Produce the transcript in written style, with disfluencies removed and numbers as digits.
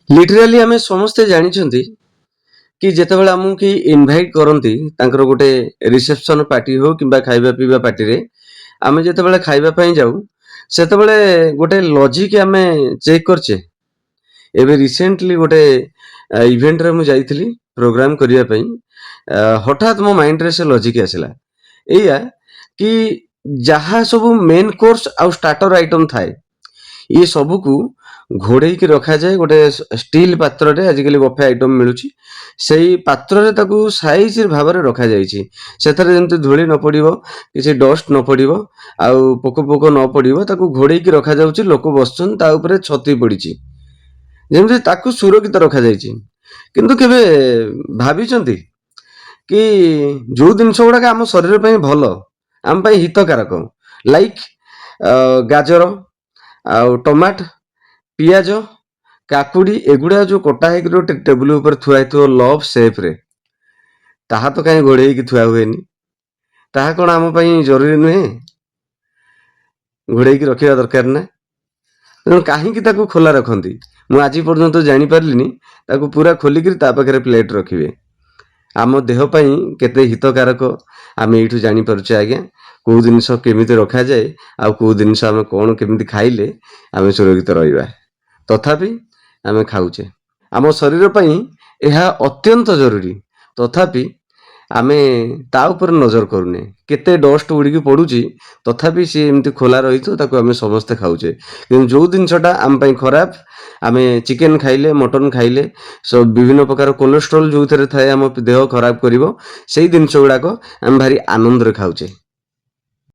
लिटराली आमे समस्ते जानिछंती कि जेतेबेले हमकु कि इनवाइट करंती तांकर गोटे रिसेप्शन पार्टी हो किंबा खाइबा पीबा पार्टी रे आमे जेतेबेले खाइबा पई जाऊ सेतेबेले गोटे लॉजिक आमे चेक करचे। एबे रिसेंटली गोटे इवेंट रे मु जाइथिली प्रोग्राम करिया पई हठात मो माइंड रे से लॉजिक आसिला एया कि जहा सब मेन कोर्स आ स्टार्टर आइटम थाए ये सबू को घोड़े की रखा जाए गोटे स्टील पात्र रे आजिकली बफे आइटम मिलुची सेही पात्र रे ताकू साइज भाव रे रखा जाइछि सेथरे जेंति धूଳି न पड़िबो किछि डस्ट न पड़िबो आउ पोको पोको न पड़िबो ताकू घोड़े की रखा जाउछि लोक बसछन ता ऊपर छती पड़िछि जेंति ताकू सुरक्षित रखा जाइछि। किंतु केबे भाबिचंती कि जो जिनस गुडा आम शरीर पई भलो आम पई हितकारक लाइक गाजर आउ टमाट पियाज काकुड़ी एगुड़ा जो कटा है गोटे टेबुल ऊपर थुआ है लव सेप रे ताहा तो कहीं घोड़े की थुआ हुएनी ताहा कौन आम पई जरूरी नुहे घोड़े की रखा दरकार ना तेणु कहीं खोला रखती मु आज पर्यंत जानी पारलिनी ताकू पूरा खोलिक पाखे प्लेट रखिए आम देह पई केते हितकारक आम ये जानी पारुचे आज्ञा कौ जिनस केमिति रखा जाए आ कौ जिनस आम कौन केमिति खाइले आम सुरक्षित रहिबा तथापि आम खाऊचे आम शरीर पई यह अत्यंत जरूरी तथापि आमे ता ऊपर नजर करूने केते डस्ट उड़ी पड़ुची तथापि सी एमती खोला रही तो ताको आमे समस्ते खाऊचे किंतु जो जिनसटा आम पई खराब आमे चिकेन खाइले मटन खाइले सब विभिन्न प्रकार कोलेस्ट्रोल जो थाए आम देह खराब करिवो सेही जिनस गुड़ाक आम भारी आनंद रे खाऊचे।